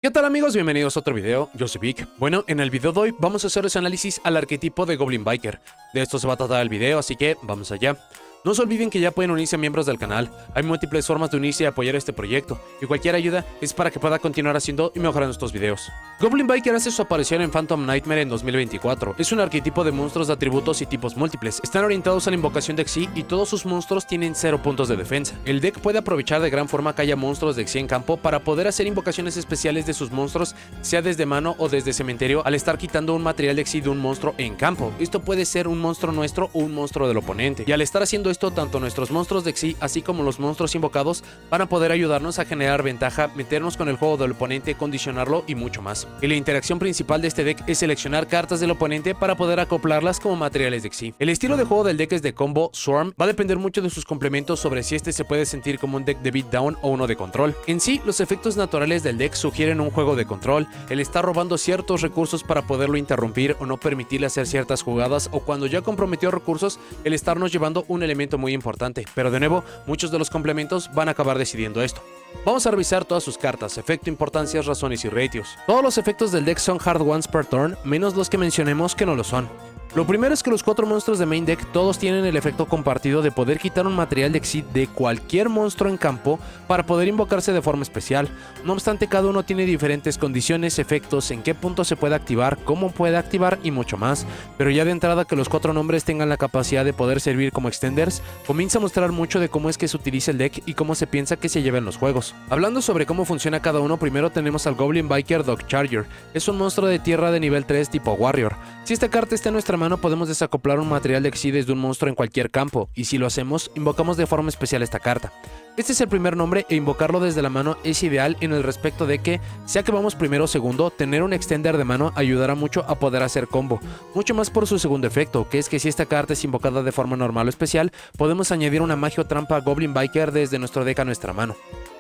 ¿Qué tal amigos? Bienvenidos a otro video, yo soy Vic. Bueno, en el video de hoy vamos a hacer ese análisis al arquetipo de Goblin Biker. De esto se va a tratar el video, así que vamos allá. No se olviden que ya pueden unirse a miembros del canal. Hay múltiples formas de unirse y apoyar este proyecto, y cualquier ayuda es para que pueda continuar haciendo y mejorando estos videos. Goblin Biker hace su aparición en Phantom Nightmare en 2024. Es un arquetipo de monstruos de atributos y tipos múltiples. Están orientados a la invocación de Xyz y todos sus monstruos tienen 0 puntos de defensa. El deck puede aprovechar de gran forma que haya monstruos de Xyz en campo para poder hacer invocaciones especiales de sus monstruos, sea desde mano o desde cementerio, al estar quitando un material de Xyz de un monstruo en campo. Esto puede ser un monstruo nuestro o un monstruo del oponente. Y al estar haciendo esto, tanto nuestros monstruos de Xyz así como los monstruos invocados van a poder ayudarnos a generar ventaja, meternos con el juego del oponente, condicionarlo y mucho más. Y la interacción principal de este deck es seleccionar cartas del oponente para poder acoplarlas como materiales de Xyz. El estilo de juego del deck es de combo Swarm, va a depender mucho de sus complementos sobre si este se puede sentir como un deck de beatdown o uno de control. En sí, los efectos naturales del deck sugieren un juego de control, el estar robando ciertos recursos para poderlo interrumpir o no permitirle hacer ciertas jugadas, o cuando ya comprometió recursos, el estarnos llevando un elemento muy importante, pero de nuevo, muchos de los complementos van a acabar decidiendo esto. Vamos a revisar todas sus cartas, efecto, importancias, razones y ratios. Todos los efectos del deck son hard ones per turn, menos los que mencionemos que no lo son. Lo primero es que los 4 monstruos de main deck todos tienen el efecto compartido de poder quitar un material de Xyz de cualquier monstruo en campo para poder invocarse de forma especial. No obstante, cada uno tiene diferentes condiciones, efectos, en qué punto se puede activar, cómo puede activar y mucho más. Pero ya de entrada que los 4 nombres tengan la capacidad de poder servir como extenders, comienza a mostrar mucho de cómo es que se utiliza el deck y cómo se piensa que se lleva en los juegos. Hablando sobre cómo funciona cada uno, primero tenemos al Goblin Biker Dog Charger. Es un monstruo de tierra de nivel 3 tipo Warrior. Si esta carta está en nuestra mano, podemos desacoplar un material de Xyz desde un monstruo en cualquier campo, y si lo hacemos, invocamos de forma especial esta carta. Este es el primer nombre e invocarlo desde la mano es ideal en el respecto de que, sea que vamos primero o segundo, tener un extender de mano ayudará mucho a poder hacer combo, mucho más por su segundo efecto, que es que si esta carta es invocada de forma normal o especial, podemos añadir una magia o trampa Goblin Biker desde nuestro deck a nuestra mano.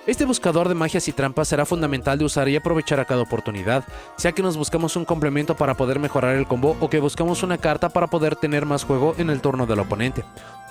Este buscador de magias y trampas será fundamental de usar y aprovechar a cada oportunidad, sea que nos buscamos un complemento para poder mejorar el combo o que buscamos una carta para poder tener más juego en el turno del oponente.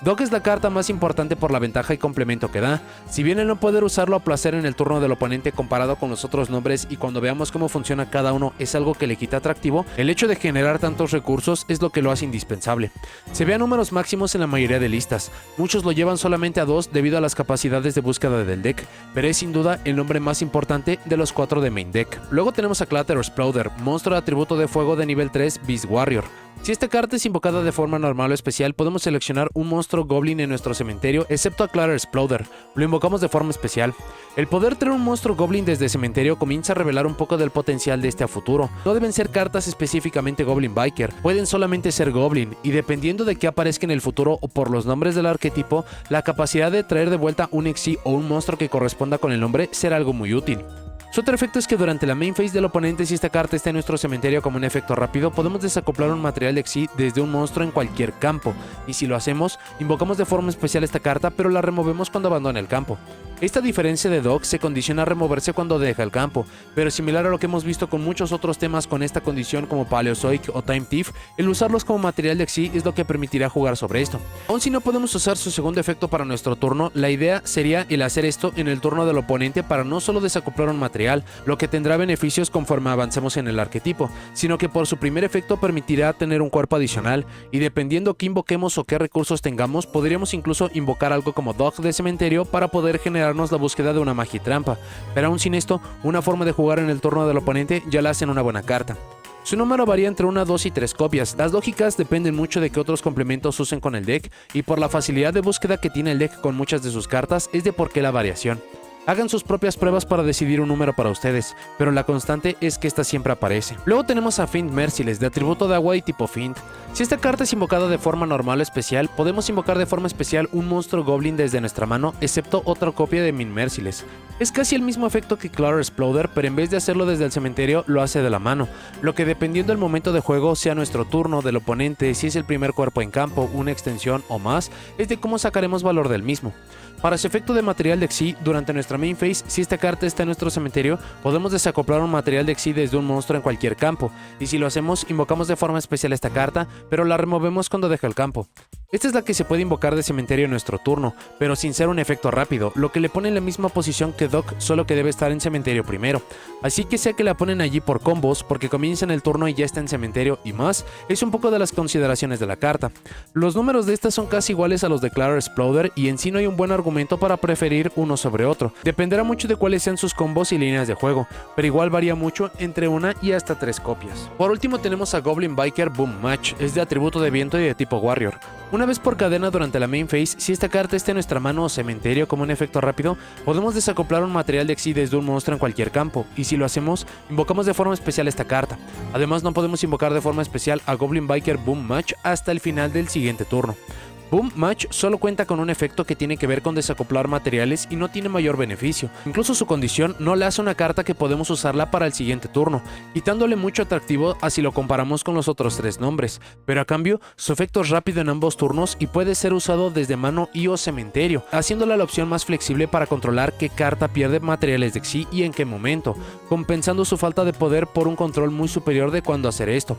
Dog es la carta más importante por la ventaja y complemento que da, si bien el no poder usarlo a placer en el turno del oponente comparado con los otros nombres y cuando veamos cómo funciona cada uno es algo que le quita atractivo, el hecho de generar tantos recursos es lo que lo hace indispensable. Se ve a números máximos en la mayoría de listas, muchos lo llevan solamente a 2 debido a las capacidades de búsqueda del deck, pero es sin duda el nombre más importante de los 4 de main deck. Luego tenemos a Clatter Exploder, monstruo de atributo de fuego de nivel 3 Beast Warrior. Si esta carta es invocada de forma normal o especial, podemos seleccionar un monstruo Goblin en nuestro cementerio, excepto a Clatter Exploder, lo invocamos de forma especial. El poder tener un monstruo Goblin desde cementerio comienza a revelar un poco del potencial de este a futuro. No deben ser cartas específicamente Goblin Biker, pueden solamente ser Goblin, y dependiendo de qué aparezca en el futuro o por los nombres del arquetipo, la capacidad de traer de vuelta un Xyz o un monstruo que corresponda con el nombre será algo muy útil. Su otro efecto es que durante la main phase del oponente, si esta carta está en nuestro cementerio como un efecto rápido, podemos desacoplar un material de Xyz desde un monstruo en cualquier campo, y si lo hacemos, invocamos de forma especial esta carta pero la removemos cuando abandona el campo. Esta diferencia de Dog se condiciona a removerse cuando deja el campo, pero similar a lo que hemos visto con muchos otros temas con esta condición como Paleozoic o Time Thief, el usarlos como material de Xyz es lo que permitirá jugar sobre esto. Aun si no podemos usar su segundo efecto para nuestro turno, la idea sería el hacer esto en el turno del oponente para no solo desacoplar un material, lo que tendrá beneficios conforme avancemos en el arquetipo, sino que por su primer efecto permitirá tener un cuerpo adicional, y dependiendo qué invoquemos o qué recursos tengamos, podríamos incluso invocar algo como Dog de cementerio para poder generarnos la búsqueda de una magia y trampa, pero aún sin esto, una forma de jugar en el turno del oponente ya la hacen una buena carta. Su número varía entre 1, 2 y 3 copias. Las lógicas dependen mucho de qué otros complementos usen con el deck, y por la facilidad de búsqueda que tiene el deck con muchas de sus cartas es de por qué la variación. Hagan sus propias pruebas para decidir un número para ustedes, pero la constante es que esta siempre aparece. Luego tenemos a Fiend Merciless, de atributo de agua y tipo Fiend. Si esta carta es invocada de forma normal o especial, podemos invocar de forma especial un monstruo Goblin desde nuestra mano, excepto otra copia de Fiend Merciless. Es casi el mismo efecto que Clatter Exploder, pero en vez de hacerlo desde el cementerio, lo hace de la mano, lo que dependiendo del momento de juego, sea nuestro turno, del oponente, si es el primer cuerpo en campo, una extensión o más, es de cómo sacaremos valor del mismo. Para su efecto de material de Xyz, durante nuestra main phase, si esta carta está en nuestro cementerio, podemos desacoplar un material de Xyz desde un monstruo en cualquier campo, y si lo hacemos, invocamos de forma especial esta carta, pero la removemos cuando deja el campo. Esta es la que se puede invocar de cementerio en nuestro turno, pero sin ser un efecto rápido, lo que le pone en la misma posición que Doc, solo que debe estar en cementerio primero. Así que sea que la ponen allí por combos, porque comienza en el turno y ya está en cementerio y más, es un poco de las consideraciones de la carta. Los números de esta son casi iguales a los de Clara Exploder y en sí no hay un buen argumento para preferir uno sobre otro. Dependerá mucho de cuáles sean sus combos y líneas de juego, pero igual varía mucho entre una y hasta 3 copias. Por último tenemos a Goblin Biker Boom Match, es de atributo de viento y de tipo Warrior. Una vez por cadena durante la main phase, si esta carta está en nuestra mano o cementerio como un efecto rápido, podemos desacoplar un material de Xyz desde un monstruo en cualquier campo, y si lo hacemos, invocamos de forma especial esta carta. Además no podemos invocar de forma especial a Goblin Biker Boom Match hasta el final del siguiente turno. Boom Match solo cuenta con un efecto que tiene que ver con desacoplar materiales y no tiene mayor beneficio. Incluso su condición no le hace una carta que podemos usarla para el siguiente turno, quitándole mucho atractivo así lo comparamos con los otros 3 nombres, pero a cambio su efecto es rápido en ambos turnos y puede ser usado desde mano y o cementerio, haciéndola la opción más flexible para controlar qué carta pierde materiales de Xyz y en qué momento, compensando su falta de poder por un control muy superior de cuándo hacer esto.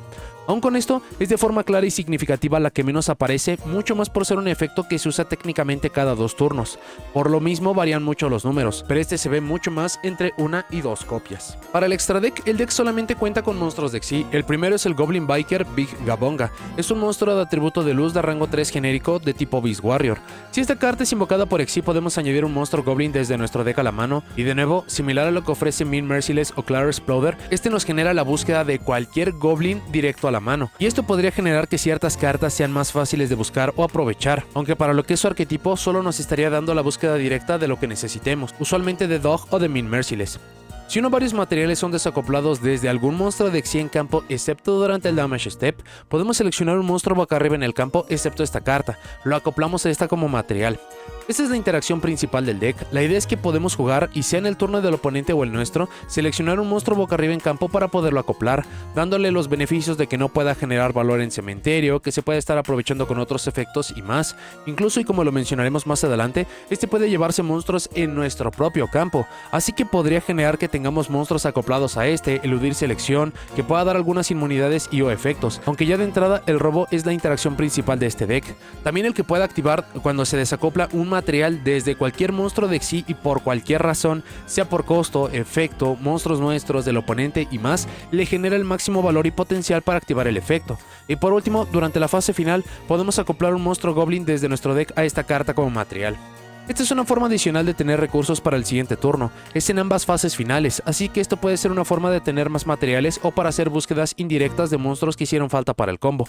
Aún con esto, es de forma clara y significativa la que menos aparece, mucho más por ser un efecto que se usa técnicamente cada 2 turnos. Por lo mismo varían mucho los números, pero este se ve mucho más entre 1 y 2 copias. Para el extra deck, el deck solamente cuenta con monstruos de Xyz. El primero es el Goblin Biker Big Gabonga. Es un monstruo de atributo de luz de rango 3 genérico de tipo Beast Warrior. Si esta carta es invocada por Xyz, podemos añadir un monstruo Goblin desde nuestro deck a la mano, y de nuevo, similar a lo que ofrece Mean Merciless o Clara Exploder, este nos genera la búsqueda de cualquier Goblin directo a la mano, y esto podría generar que ciertas cartas sean más fáciles de buscar o aprovechar, aunque para lo que es su arquetipo solo nos estaría dando la búsqueda directa de lo que necesitemos, usualmente de Dog o de Mean Merciless. Si uno o varios materiales son desacoplados desde algún monstruo de Xyz en campo excepto durante el Damage Step, podemos seleccionar un monstruo boca arriba en el campo excepto esta carta, lo acoplamos a esta como material. Esta es la interacción principal del deck. La idea es que podemos jugar y sea en el turno del oponente o el nuestro, seleccionar un monstruo boca arriba en campo para poderlo acoplar, dándole los beneficios de que no pueda generar valor en cementerio, que se puede estar aprovechando con otros efectos y más. Incluso, y como lo mencionaremos más adelante, este puede llevarse monstruos en nuestro propio campo, así que podría generar que tengamos monstruos acoplados a este, eludir selección, que pueda dar algunas inmunidades y o efectos, aunque ya de entrada el robo es la interacción principal de este deck. También el que pueda activar cuando se desacopla un material desde cualquier monstruo de Xyz y por cualquier razón, sea por costo, efecto, monstruos nuestros, del oponente y más, le genera el máximo valor y potencial para activar el efecto. Y por último, durante la fase final, podemos acoplar un monstruo Goblin desde nuestro deck a esta carta como material. Esta es una forma adicional de tener recursos para el siguiente turno, es en ambas fases finales, así que esto puede ser una forma de tener más materiales o para hacer búsquedas indirectas de monstruos que hicieron falta para el combo.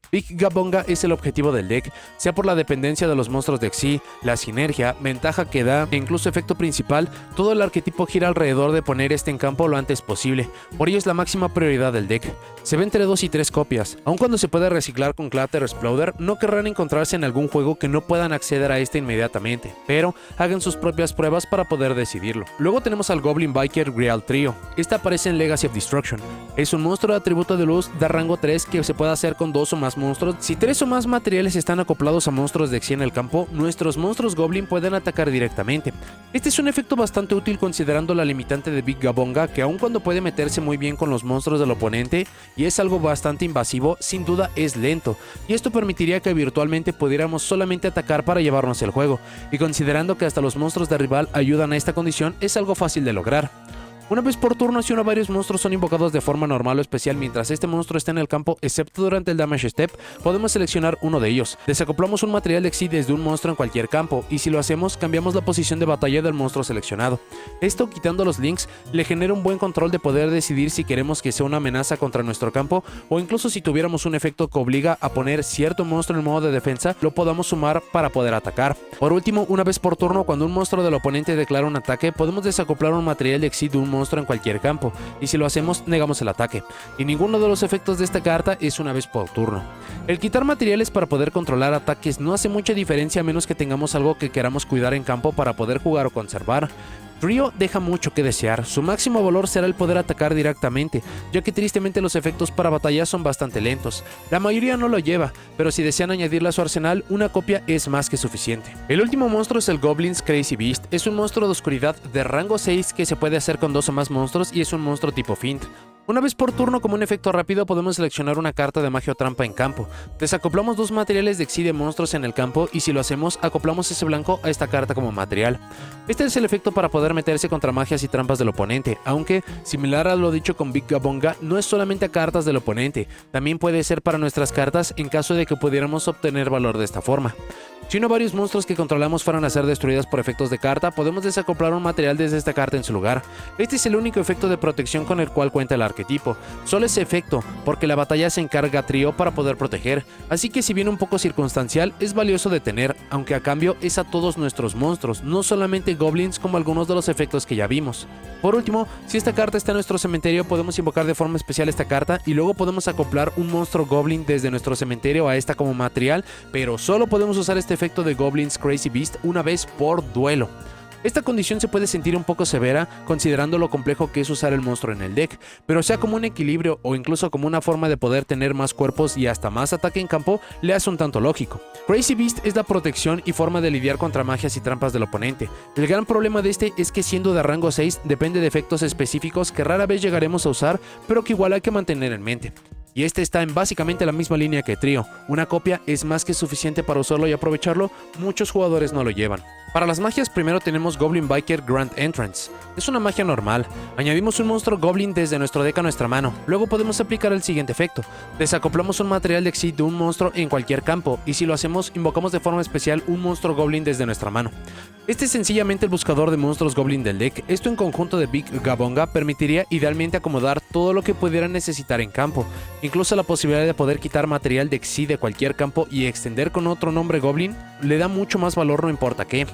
Big Gabonga es el objetivo del deck, sea por la dependencia de los monstruos de Xyz, la sinergia, ventaja que da e incluso efecto principal, todo el arquetipo gira alrededor de poner este en campo lo antes posible, por ello es la máxima prioridad del deck. Se ve entre 2 y 3 copias, aun cuando se puede reciclar con Clara Exploder, no querrán encontrarse en algún juego que no puedan acceder a este inmediatamente, pero hagan sus propias pruebas para poder decidirlo. Luego tenemos al Goblin Biker Grial Trio. Este aparece en Legacy of Destruction. Es un monstruo de atributo de luz de rango 3 que se puede hacer con 2 o más monstruos. Si 3 o más materiales están acoplados a monstruos de Xyz en el campo, nuestros monstruos Goblin pueden atacar directamente. Este es un efecto bastante útil considerando la limitante de Big Gabonga, que aun cuando puede meterse muy bien con los monstruos del oponente y es algo bastante invasivo, sin duda es lento, y esto permitiría que virtualmente pudiéramos solamente atacar para llevarnos el juego, y considerando que hasta los monstruos de rival ayudan a esta condición, es algo fácil de lograr. Una vez por turno, si uno o varios monstruos son invocados de forma normal o especial mientras este monstruo está en el campo, excepto durante el Damage Step, podemos seleccionar uno de ellos. Desacoplamos un material de Xyz desde un monstruo en cualquier campo, y si lo hacemos, cambiamos la posición de batalla del monstruo seleccionado. Esto, quitando los links, le genera un buen control de poder decidir si queremos que sea una amenaza contra nuestro campo, o incluso si tuviéramos un efecto que obliga a poner cierto monstruo en modo de defensa, lo podamos sumar para poder atacar. Por último, una vez por turno, cuando un monstruo del oponente declara un ataque, podemos desacoplar un material de Xyz de un monstruo en cualquier campo, y si lo hacemos, negamos el ataque, y ninguno de los efectos de esta carta es una vez por turno. El quitar materiales para poder controlar ataques no hace mucha diferencia a menos que tengamos algo que queramos cuidar en campo para poder jugar o conservar. Trio deja mucho que desear, su máximo valor será el poder atacar directamente, ya que tristemente los efectos para batalla son bastante lentos. La mayoría no lo lleva, pero si desean añadirle a su arsenal, una copia es más que suficiente. El último monstruo es el Goblin's Crazy Beast, es un monstruo de oscuridad de rango 6 que se puede hacer con 2 o más monstruos y es un monstruo tipo Fint. Una vez por turno, como un efecto rápido, podemos seleccionar una carta de magia o trampa en campo. Desacoplamos 2 materiales de Xyz de monstruos en el campo y si lo hacemos, acoplamos ese blanco a esta carta como material. Este es el efecto para poder meterse contra magias y trampas del oponente, aunque, similar a lo dicho con Big Gabonga, no es solamente a cartas del oponente, también puede ser para nuestras cartas en caso de que pudiéramos obtener valor de esta forma. Si uno o varios monstruos que controlamos fueran a ser destruidos por efectos de carta, podemos desacoplar un material desde esta carta en su lugar. Este es el único efecto de protección con el cual cuenta el arquetipo. Solo ese efecto, porque la batalla se encarga trío para poder proteger, así que si bien un poco circunstancial, es valioso de tener, aunque a cambio es a todos nuestros monstruos, no solamente goblins como algunos de los efectos que ya vimos. Por último, si esta carta está en nuestro cementerio, podemos invocar de forma especial esta carta y luego podemos acoplar un monstruo goblin desde nuestro cementerio a esta como material, pero solo podemos usar este efecto de Goblins Crazy Beast una vez por duelo. Esta condición se puede sentir un poco severa considerando lo complejo que es usar el monstruo en el deck, pero sea como un equilibrio o incluso como una forma de poder tener más cuerpos y hasta más ataque en campo, le hace un tanto lógico. Crazy Beast es la protección y forma de lidiar contra magias y trampas del oponente. El gran problema de este es que siendo de rango 6 depende de efectos específicos que rara vez llegaremos a usar, pero que igual hay que mantener en mente. Y este está en básicamente la misma línea que Trío. Una copia es más que suficiente para usarlo y aprovecharlo, muchos jugadores no lo llevan. Para las magias primero tenemos Goblin Biker Grand Entrance. Es una magia normal. Añadimos un monstruo Goblin desde nuestro deck a nuestra mano. Luego podemos aplicar el siguiente efecto. Desacoplamos un material de Xyz de un monstruo en cualquier campo y si lo hacemos invocamos de forma especial un monstruo Goblin desde nuestra mano. Este es sencillamente el buscador de monstruos Goblin del deck. Esto en conjunto de Big Gabonga permitiría idealmente acomodar todo lo que pudieran necesitar en campo. Incluso la posibilidad de poder quitar material de Xyz de cualquier campo y extender con otro nombre Goblin le da mucho más valor no importa qué.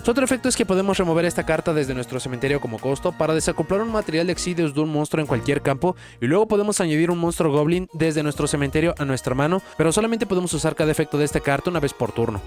Su otro efecto es que podemos remover esta carta desde nuestro cementerio como costo para desacoplar un material de Xyz de un monstruo en cualquier campo y luego podemos añadir un monstruo Goblin desde nuestro cementerio a nuestra mano, pero solamente podemos usar cada efecto de esta carta una vez por turno.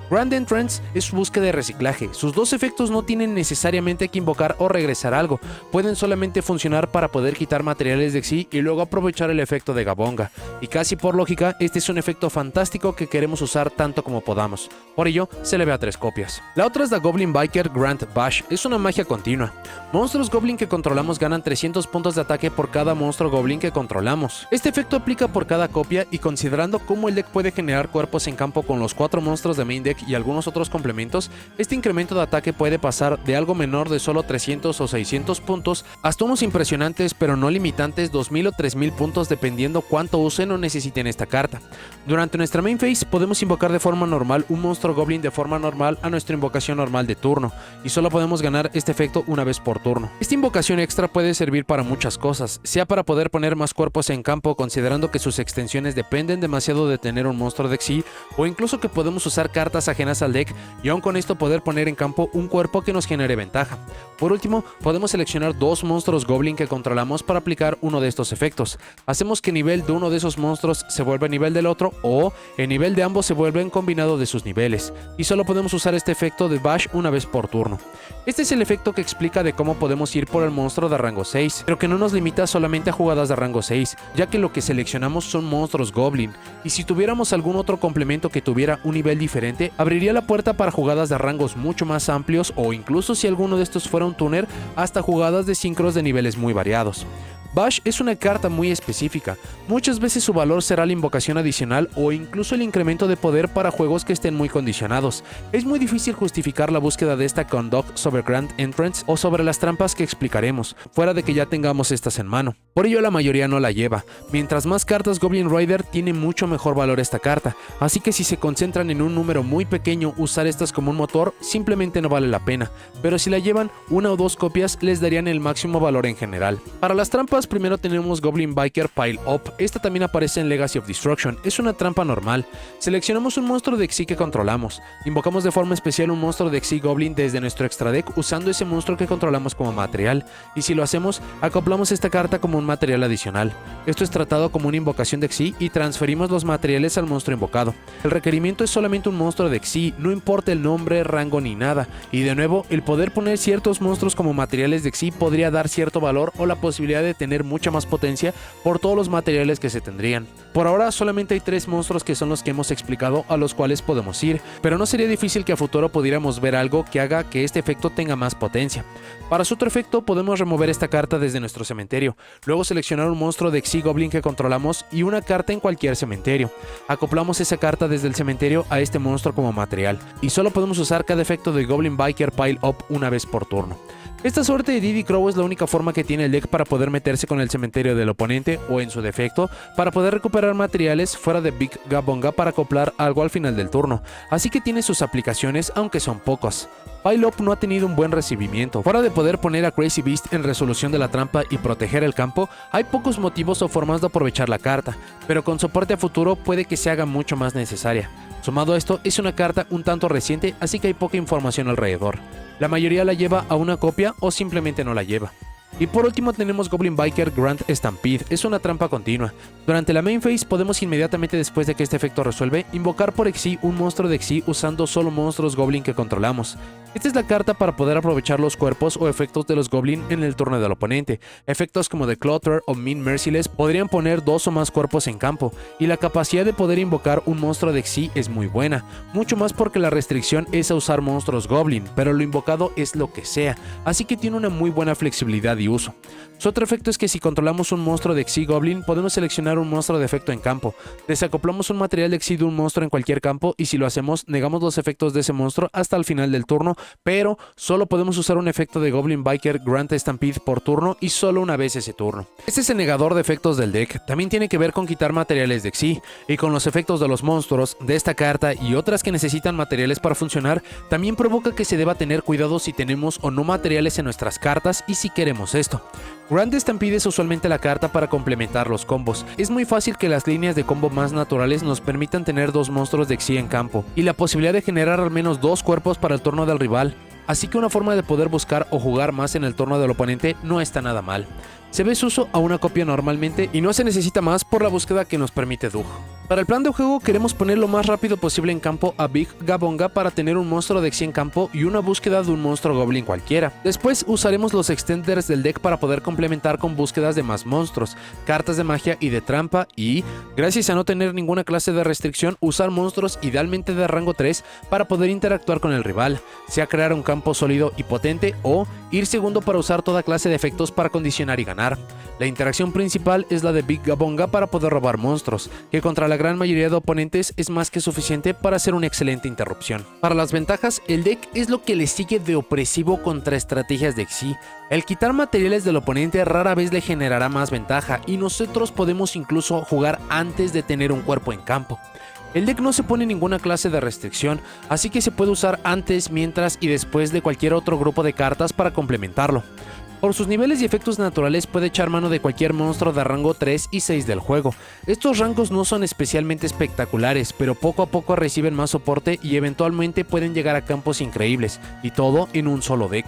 Grand Entrance es búsqueda y reciclaje. Sus dos efectos no tienen necesariamente que invocar o regresar algo, pueden solamente funcionar para poder quitar materiales de Xyz y luego aprovechar el efecto de Gabonga. Y casi por lógica, este es un efecto fantástico que queremos usar tanto como podamos. Por ello, se le ve a 3 copias. La otra es la Goblin Biker Grand Bash. Es una magia continua. Monstruos Goblin que controlamos ganan 300 puntos de ataque por cada monstruo Goblin que controlamos. Este efecto aplica por cada copia y considerando cómo el deck puede generar cuerpos en campo con los 4 monstruos de main deck y algunos otros complementos, este incremento de ataque puede pasar de algo menor de solo 300 o 600 puntos hasta unos impresionantes pero no limitantes 2000 o 3000 puntos dependiendo cuánto usen o necesiten esta carta. Durante nuestra main phase podemos invocar de forma normal un monstruo Goblin de forma normal a nuestra invocación normal de turno y solo podemos ganar este efecto una vez por turno. Esta invocación extra puede servir para muchas cosas, sea para poder poner más cuerpos en campo considerando que sus extensiones dependen demasiado de tener un monstruo de Xyz o incluso que podemos usar cartas ajenas al deck y aún con esto poder poner en campo un cuerpo que nos genere ventaja. Por último, podemos seleccionar 2 monstruos Goblin que controlamos para aplicar uno de estos efectos. Hacemos que nivel de uno de esos monstruos se vuelva nivel del otro o el nivel de ambos se vuelve en combinado de sus niveles y solo podemos usar este efecto de Bash una vez por turno. Este es el efecto que explica de cómo podemos ir por el monstruo de rango 6, pero que no nos limita solamente a jugadas de rango 6, ya que lo que seleccionamos son monstruos Goblin, y si tuviéramos algún otro complemento que tuviera un nivel diferente, abriría la puerta para jugadas de rangos mucho más amplios o incluso si alguno de estos fuera un tuner, hasta jugadas de sincros de niveles muy variados. Bash es una carta muy específica, muchas veces su valor será la invocación adicional o incluso el incremento de poder para juegos que estén muy condicionados. Es muy difícil justificar la búsqueda de esta con Dock sobre Grand Entrance o sobre las trampas que explicaremos, fuera de que ya tengamos estas en mano. Por ello la mayoría no la lleva. Mientras más cartas Goblin Rider tiene mucho mejor valor esta carta, así que si se concentran en un número muy pequeño usar estas como un motor simplemente no vale la pena, pero si la llevan 1 o 2 copias les darían el máximo valor en general. Para las trampas primero tenemos Goblin Biker Pile Up. Esta también aparece en Legacy of Destruction. Es una trampa normal. Seleccionamos un monstruo de Xyz que controlamos. Invocamos de forma especial un monstruo de Xyz Goblin desde nuestro extra deck usando ese monstruo que controlamos como material. Y si lo hacemos, acoplamos esta carta como un material adicional. Esto es tratado como una invocación de Xyz y transferimos los materiales al monstruo invocado. El requerimiento es solamente un monstruo de Xyz, no importa el nombre, rango ni nada. Y de nuevo, el poder poner ciertos monstruos como materiales de Xyz podría dar cierto valor o la posibilidad de tener mucha más potencia por todos los materiales que se tendrían. Por ahora solamente hay 3 monstruos que son los que hemos explicado a los cuales podemos ir, pero no sería difícil que a futuro pudiéramos ver algo que haga que este efecto tenga más potencia. Para su otro efecto podemos remover esta carta desde nuestro cementerio, luego luego seleccionar un monstruo de Xyz Goblin que controlamos y una carta en cualquier cementerio. Acoplamos esa carta desde el cementerio a este monstruo como material, y solo podemos usar cada efecto de Goblin Biker Pile Up una vez por turno. Esta suerte de Diddy Crow es la única forma que tiene el deck para poder meterse con el cementerio del oponente o, en su defecto, para poder recuperar materiales fuera de Big Gabonga para acoplar algo al final del turno, así que tiene sus aplicaciones aunque son pocas. Pile Up no ha tenido un buen recibimiento. Fuera de poder poner a Crazy Beast en resolución de la trampa y proteger el campo, hay pocos motivos o formas de aprovechar la carta, pero con soporte a futuro puede que se haga mucho más necesaria. Sumado a esto, es una carta un tanto reciente, así que hay poca información alrededor. La mayoría la lleva a una copia o simplemente no la lleva. Y por último tenemos Goblin Biker Grand Stampede, es una trampa continua. Durante la main phase podemos inmediatamente después de que este efecto resuelve, invocar por Xyz un monstruo de Xyz usando solo monstruos Goblin que controlamos. Esta es la carta para poder aprovechar los cuerpos o efectos de los Goblin en el turno del oponente. Efectos como The Clutter o Mean Merciless podrían poner 2 o más cuerpos en campo, y la capacidad de poder invocar un monstruo de Xyz es muy buena, mucho más porque la restricción es a usar monstruos Goblin, pero lo invocado es lo que sea, así que tiene una muy buena flexibilidad y uso. Su otro efecto es que si controlamos un monstruo de Xyz Goblin, podemos seleccionar un monstruo de efecto en campo. Desacoplamos un material de Xyz de un monstruo en cualquier campo, y si lo hacemos, negamos los efectos de ese monstruo hasta el final del turno, pero solo podemos usar un efecto de Goblin Biker Grand Stampede por turno y solo una vez ese turno. Este es el negador de efectos del deck. También tiene que ver con quitar materiales de Xyz, y con los efectos de los monstruos, de esta carta y otras que necesitan materiales para funcionar, también provoca que se deba tener cuidado si tenemos o no materiales en nuestras cartas y si queremos esto. Grand Stampede es usualmente la carta para complementar los combos. Es muy fácil que las líneas de combo más naturales nos permitan tener 2 monstruos de Xyz en campo, y la posibilidad de generar al menos 2 cuerpos para el turno del rival, así que una forma de poder buscar o jugar más en el turno del oponente no está nada mal. Se ve su uso a una copia normalmente y no se necesita más por la búsqueda que nos permite Doug. Para el plan de juego queremos poner lo más rápido posible en campo a Big Gabonga para tener un monstruo de Xyz en campo y una búsqueda de un monstruo Goblin cualquiera. Después usaremos los extenders del deck para poder complementar con búsquedas de más monstruos, cartas de magia y de trampa, y, gracias a no tener ninguna clase de restricción, usar monstruos idealmente de rango 3 para poder interactuar con el rival, sea crear un campo sólido y potente o ir segundo para usar toda clase de efectos para condicionar y ganar. La interacción principal es la de Big Gabonga para poder robar monstruos, que contra la gran mayoría de oponentes es más que suficiente para hacer una excelente interrupción. Para las ventajas, el deck es lo que le sigue de opresivo contra estrategias de Xyz. El quitar materiales del oponente rara vez le generará más ventaja, y nosotros podemos incluso jugar antes de tener un cuerpo en campo. El deck no se pone ninguna clase de restricción, así que se puede usar antes, mientras y después de cualquier otro grupo de cartas para complementarlo. Por sus niveles y efectos naturales puede echar mano de cualquier monstruo de rango 3 y 6 del juego. Estos rangos no son especialmente espectaculares, pero poco a poco reciben más soporte y eventualmente pueden llegar a campos increíbles, y todo en un solo deck.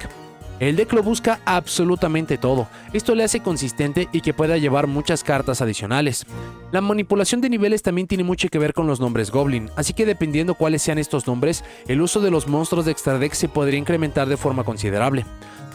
El deck lo busca absolutamente todo, esto le hace consistente y que pueda llevar muchas cartas adicionales. La manipulación de niveles también tiene mucho que ver con los nombres Goblin, así que dependiendo cuáles sean estos nombres, el uso de los monstruos de extra deck se podría incrementar de forma considerable.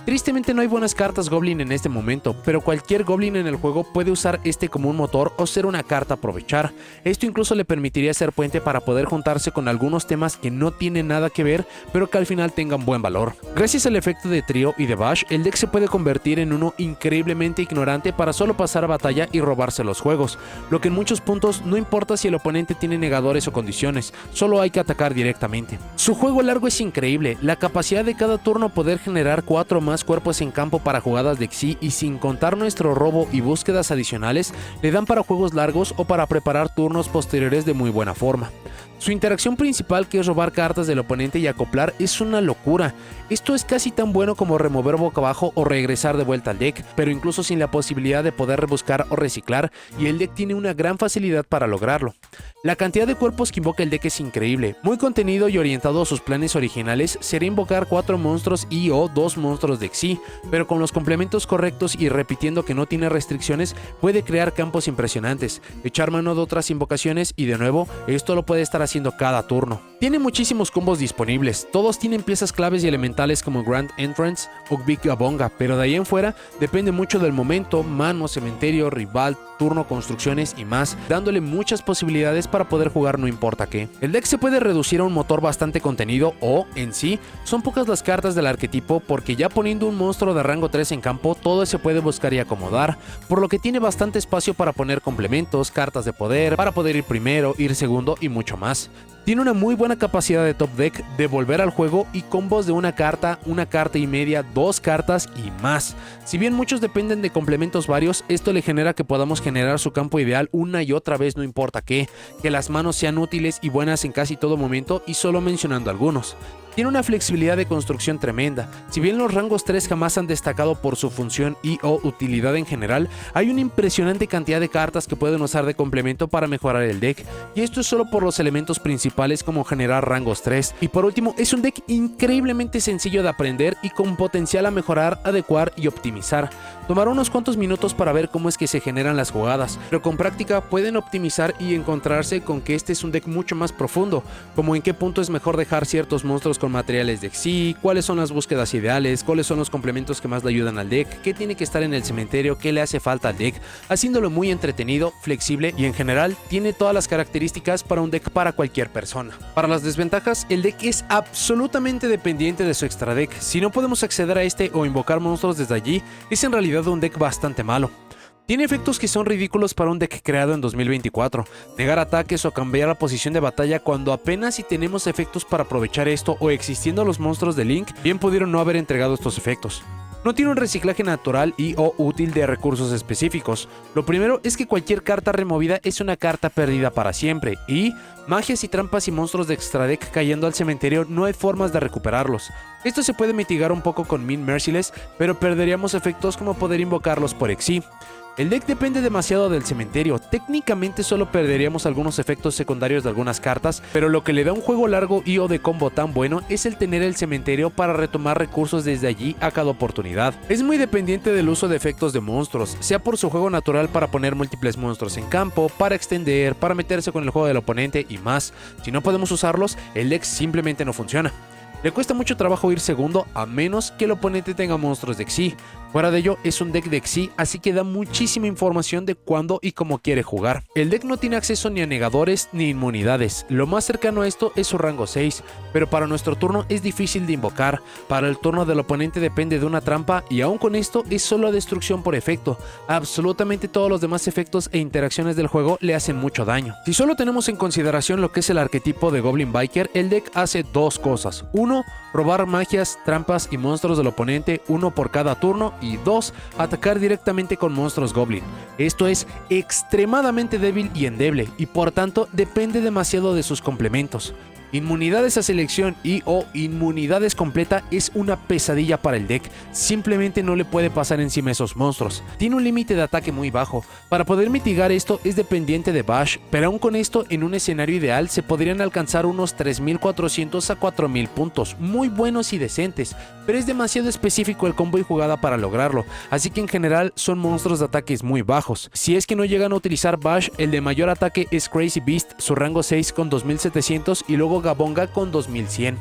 Tristemente no hay buenas cartas Goblin en este momento, pero cualquier Goblin en el juego puede usar este como un motor o ser una carta a aprovechar. Esto incluso le permitiría ser puente para poder juntarse con algunos temas que no tienen nada que ver, pero que al final tengan buen valor. Gracias al efecto de trío y de bash, el deck se puede convertir en uno increíblemente ignorante para solo pasar a batalla y robarse los juegos, lo que en muchos puntos no importa si el oponente tiene negadores o condiciones, solo hay que atacar directamente. Su juego largo es increíble, la capacidad de cada turno poder generar 4 más cuerpos en campo para jugadas de Xyz, y sin contar nuestro robo y búsquedas adicionales, le dan para juegos largos o para preparar turnos posteriores de muy buena forma. Su interacción principal, que es robar cartas del oponente y acoplar, es una locura. Esto es casi tan bueno como remover boca abajo o regresar de vuelta al deck, pero incluso sin la posibilidad de poder rebuscar o reciclar, y el deck tiene una gran facilidad para lograrlo. La cantidad de cuerpos que invoca el deck es increíble. Muy contenido y orientado a sus planes originales, sería invocar 4 monstruos y o 2 monstruos de Xyz, pero con los complementos correctos y repitiendo que no tiene restricciones, puede crear campos impresionantes, echar mano de otras invocaciones, y de nuevo, esto lo puede estar haciendo haciendo cada turno. Tiene muchísimos combos disponibles, todos tienen piezas claves y elementales como Grand Entrance o Big Gabonga, pero de ahí en fuera depende mucho del momento, mano, cementerio, rival, turno, construcciones y más, dándole muchas posibilidades para poder jugar no importa qué. El deck se puede reducir a un motor bastante contenido o, en sí, son pocas las cartas del arquetipo porque ya poniendo un monstruo de rango 3 en campo, todo se puede buscar y acomodar, por lo que tiene bastante espacio para poner complementos, cartas de poder, para poder ir primero, ir segundo y mucho más. Tiene una muy buena capacidad de top deck, de volver al juego y combos de una carta y media, 2 cartas y más. Si bien muchos dependen de complementos varios, esto le genera que podamos generar su campo ideal una y otra vez no importa qué, que las manos sean útiles y buenas en casi todo momento y solo mencionando algunos. Tiene una flexibilidad de construcción tremenda. Si bien los rangos 3 jamás han destacado por su función y o utilidad en general, hay una impresionante cantidad de cartas que pueden usar de complemento para mejorar el deck, y esto es solo por los elementos principales como generar rangos 3. Y por último, es un deck increíblemente sencillo de aprender y con potencial a mejorar, adecuar y optimizar. Tomará unos cuantos minutos para ver cómo es que se generan las jugadas, pero con práctica pueden optimizar y encontrarse con que este es un deck mucho más profundo, como en qué punto es mejor dejar ciertos monstruos con materiales de Xyz, cuáles son las búsquedas ideales, cuáles son los complementos que más le ayudan al deck, qué tiene que estar en el cementerio, qué le hace falta al deck, haciéndolo muy entretenido, flexible y en general tiene todas las características para un deck para cualquier persona. Para las desventajas, el deck es absolutamente dependiente de su extra deck. Si no podemos acceder a este o invocar monstruos desde allí, es en realidad un deck bastante malo. Tiene efectos que son ridículos para un deck creado en 2024, negar ataques o cambiar la posición de batalla cuando apenas si tenemos efectos para aprovechar esto o existiendo los monstruos de Link, bien pudieron no haber entregado estos efectos. No tiene un reciclaje natural y o útil de recursos específicos. Lo primero es que cualquier carta removida es una carta perdida para siempre y magias y trampas y monstruos de extra deck cayendo al cementerio no hay formas de recuperarlos. Esto se puede mitigar un poco con Min Merciless, pero perderíamos efectos como poder invocarlos por Xyz. El deck depende demasiado del cementerio, técnicamente solo perderíamos algunos efectos secundarios de algunas cartas, pero lo que le da un juego largo y o de combo tan bueno es el tener el cementerio para retomar recursos desde allí a cada oportunidad. Es muy dependiente del uso de efectos de monstruos, sea por su juego natural para poner múltiples monstruos en campo, para extender, para meterse con el juego del oponente y más. Si no podemos usarlos, el deck simplemente no funciona. Le cuesta mucho trabajo ir segundo a menos que el oponente tenga monstruos de Xyz. Fuera de ello, es un deck de Xyz, así que da muchísima información de cuándo y cómo quiere jugar. El deck no tiene acceso ni a negadores ni inmunidades. Lo más cercano a esto es su rango 6, pero para nuestro turno es difícil de invocar. Para el turno del oponente depende de una trampa y aún con esto es solo destrucción por efecto. Absolutamente todos los demás efectos e interacciones del juego le hacen mucho daño. Si solo tenemos en consideración lo que es el arquetipo de Goblin Biker, el deck hace dos cosas. 1. Robar magias, trampas y monstruos del oponente, 1 por cada turno, y 2. Atacar directamente con monstruos Goblin. Esto es extremadamente débil y endeble, y por tanto depende demasiado de sus complementos. Inmunidades a selección y o inmunidades completa es una pesadilla para el deck, simplemente no le puede pasar encima esos monstruos. Tiene un límite de ataque muy bajo, para poder mitigar esto es dependiente de Bash, pero aún con esto en un escenario ideal se podrían alcanzar unos 3400 a 4000 puntos, muy buenos y decentes, pero es demasiado específico el combo y jugada para lograrlo, así que en general son monstruos de ataques muy bajos. Si es que no llegan a utilizar Bash, el de mayor ataque es Crazy Beast, su rango 6 con 2700 y luego Gabonga con 2100.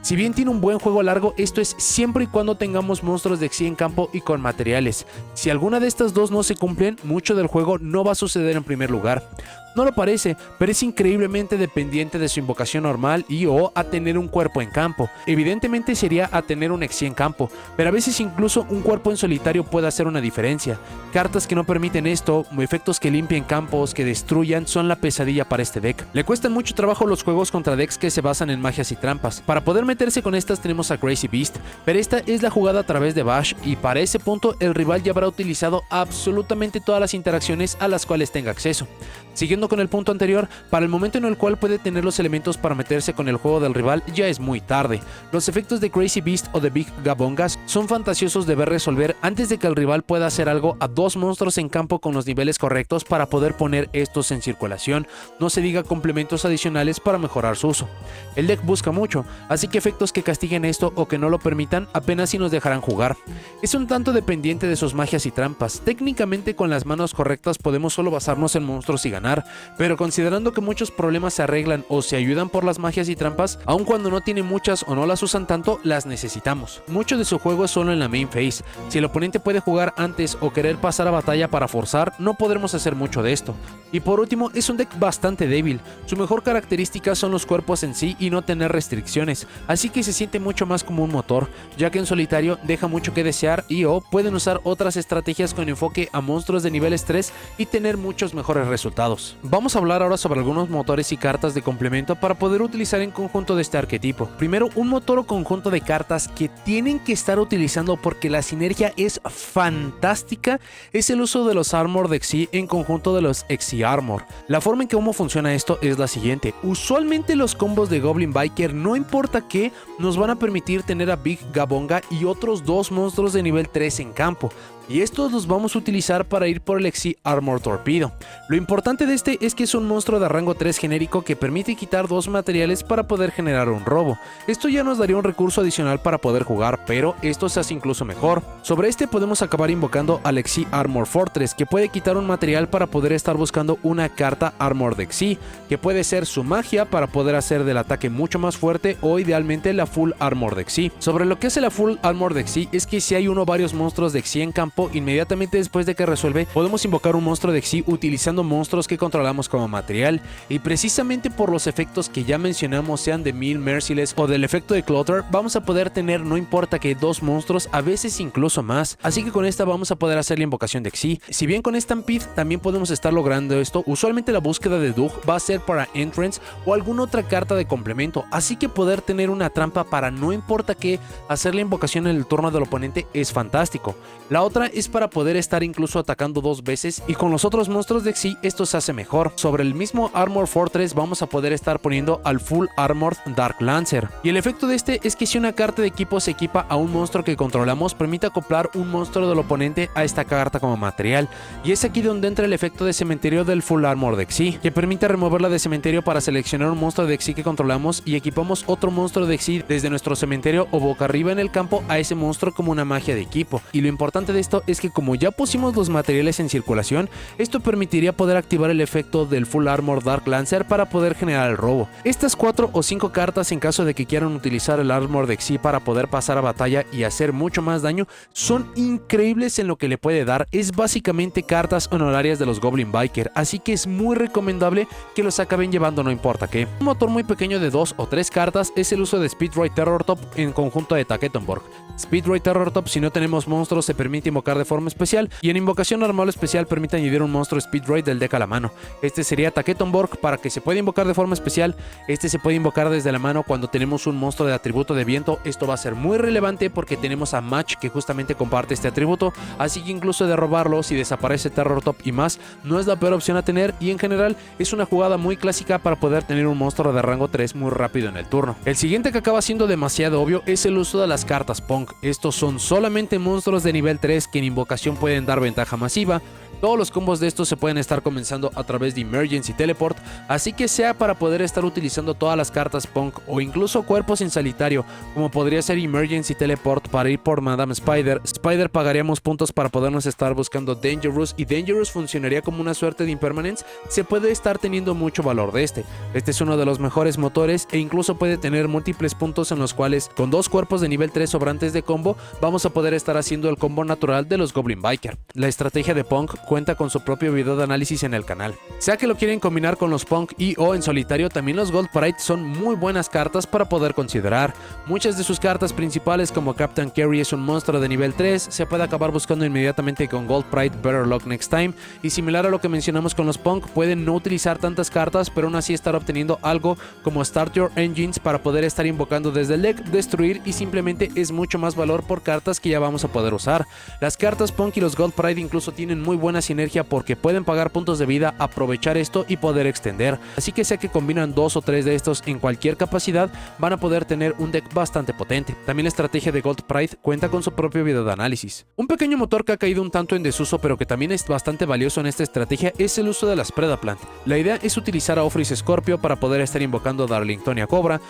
Si bien tiene un buen juego largo, esto es siempre y cuando tengamos monstruos de Xyz en campo y con materiales. Si alguna de estas dos no se cumplen, mucho del juego no va a suceder en primer lugar. No lo parece, pero es increíblemente dependiente de su invocación normal y o a tener un cuerpo en campo. Evidentemente sería a tener un Xyz en campo, pero a veces incluso un cuerpo en solitario puede hacer una diferencia. Cartas que no permiten esto, efectos que limpien campos, que destruyan, son la pesadilla para este deck. Le cuestan mucho trabajo los juegos contra decks que se basan en magias y trampas. Para poder meterse con estas tenemos a Crazy Beast, pero esta es la jugada a través de Bash y para ese punto el rival ya habrá utilizado absolutamente todas las interacciones a las cuales tenga acceso. Siguiendo con el punto anterior, para el momento en el cual puede tener los elementos para meterse con el juego del rival ya es muy tarde. Los efectos de Crazy Beast o de Big Gabongas son fantasiosos de ver resolver antes de que el rival pueda hacer algo a dos monstruos en campo con los niveles correctos para poder poner estos en circulación, no se diga complementos adicionales para mejorar su uso. El deck busca mucho, así que efectos que castiguen esto o que no lo permitan apenas si nos dejarán jugar. Es un tanto dependiente de sus magias y trampas. Técnicamente con las manos correctas podemos solo basarnos en monstruos y ganar, pero considerando que muchos problemas se arreglan o se ayudan por las magias y trampas, aun cuando no tiene muchas o no las usan tanto, las necesitamos. Mucho de su juego es solo en la main phase. Si el oponente puede jugar antes o querer pasar a batalla para forzar, no podremos hacer mucho de esto. Y por último, es un deck bastante débil. Su mejor característica son los cuerpos en sí y no tener restricciones, así que se siente mucho más como un motor, ya que en solitario deja mucho que desear y o pueden usar otras estrategias con enfoque a monstruos de niveles 3 y tener muchos mejores resultados. Vamos a hablar ahora sobre algunos motores y cartas de complemento para poder utilizar en conjunto de este arquetipo. Primero, un motor o conjunto de cartas que tienen que estar utilizando porque la sinergia es fantástica es el uso de los Armor de Xyz en conjunto de los Xyz Armor. La forma en que cómo funciona esto es la siguiente. Usualmente los combos de Goblin Biker, no importa qué, nos van a permitir tener a Big Gabonga y otros dos monstruos de nivel 3 en campo. Y estos los vamos a utilizar para ir por el Xyz Armor Torpedo. Lo importante de este es que es un monstruo de rango 3 genérico que permite quitar dos materiales para poder generar un robo. Esto ya nos daría un recurso adicional para poder jugar, pero esto se hace incluso mejor. Sobre este podemos acabar invocando al Xyz Armor Fortress, que puede quitar un material para poder estar buscando una carta Armor de Xyz, que puede ser su magia para poder hacer del ataque mucho más fuerte o idealmente la Full Armor de Xyz. Sobre lo que hace la Full Armor de Xyz es que si hay uno o varios monstruos de Xyz en campo, inmediatamente después de que resuelve, podemos invocar un monstruo de Xyz utilizando monstruos que controlamos como material, y precisamente por los efectos que ya mencionamos, sean de Mill Merciless o del efecto de Clutter, vamos a poder tener no importa que dos monstruos, a veces incluso más, así que con esta vamos a poder hacer la invocación de Xyz. Si bien con Stampede también podemos estar logrando esto, usualmente la búsqueda de Doug va a ser para Entrance o alguna otra carta de complemento, así que poder tener una trampa para no importa qué, hacer la invocación en el turno del oponente es fantástico. La otra es para poder estar incluso atacando dos veces, y con los otros monstruos de Xyz esto se hace mejor. Sobre el mismo Armor Fortress vamos a poder estar poniendo al Full Armored Dark Lancer, y el efecto de este es que si una carta de equipo se equipa a un monstruo que controlamos, permite acoplar un monstruo del oponente a esta carta como material, y es aquí donde entra el efecto de cementerio del Full Armor de Xyz, que permite removerla de cementerio para seleccionar un monstruo de Xyz que controlamos y equipamos otro monstruo de Xyz desde nuestro cementerio o boca arriba en el campo a ese monstruo como una magia de equipo. Y lo importante de esto es que como ya pusimos los materiales en circulación, esto permitiría poder activar el efecto del Full Armor Dark Lancer para poder generar el robo. Estas 4 o 5 cartas, en caso de que quieran utilizar el Armor de Xyz para poder pasar a batalla y hacer mucho más daño, son increíbles en lo que le puede dar. Es básicamente cartas honorarias de los Goblin Biker, así que es muy recomendable que los acaben llevando no importa qué. Un motor muy pequeño de 2 o 3 cartas es el uso de Speedroid Terror Top en conjunto de Taketonborg. Speedroid Terror Top, si no tenemos monstruos, se permite invocar de forma especial, y en invocación normal o especial permite añadir un monstruo Speedroid del deck a la mano. Este sería Taketonborg para que se pueda invocar de forma especial. Este se puede invocar desde la mano cuando tenemos un monstruo de atributo de viento. Esto va a ser muy relevante porque tenemos a Match, que justamente comparte este atributo, así que incluso de robarlo, si desaparece Terror Top y más, no es la peor opción a tener, y en general es una jugada muy clásica para poder tener un monstruo de rango 3 muy rápido en el turno. El siguiente, que acaba siendo demasiado obvio, es el uso de las cartas Punk. Estos son solamente monstruos de nivel 3 que en invocación pueden dar ventaja masiva. Todos los combos de estos se pueden estar comenzando a través de Emergency Teleport, así que sea para poder estar utilizando todas las cartas Punk o incluso cuerpos en solitario, como podría ser Emergency Teleport para ir por Madame Spider. Spider pagaríamos puntos para podernos estar buscando Dangerous, y Dangerous funcionaría como una suerte de Impermanence. Se puede estar teniendo mucho valor de este. Este es uno de los mejores motores e incluso puede tener múltiples puntos en los cuales con dos cuerpos de nivel 3 sobrantes de combo vamos a poder estar haciendo el combo natural de los Goblin Biker. La estrategia de Punk cuenta con su propio video de análisis en el canal. Sea que lo quieren combinar con los Punk y o en solitario, también los Gold Pride son muy buenas cartas para poder considerar. Muchas de sus cartas principales, como Captain Carry, es un monstruo de nivel 3, se puede acabar buscando inmediatamente con Gold Pride Better Luck Next Time, y similar a lo que mencionamos con los Punk, pueden no utilizar tantas cartas, pero aún así estar obteniendo algo como Start Your Engines para poder estar invocando desde el deck, destruir, y simplemente es mucho más valor por cartas que ya vamos a poder usar. Las cartas Punk y los Gold Pride incluso tienen muy buena sinergia porque pueden pagar puntos de vida, aprovechar esto y poder extender, así que sea que combinan 2 o 3 de estos en cualquier capacidad, van a poder tener un deck bastante potente. También la estrategia de Gold Pride cuenta con su propio video de análisis. Un pequeño motor que ha caído un tanto en desuso, pero que también es bastante valioso en esta estrategia, es el uso de las Predaplant. La idea es utilizar a Ofris Scorpio para poder estar invocando Darlingtonia Cobra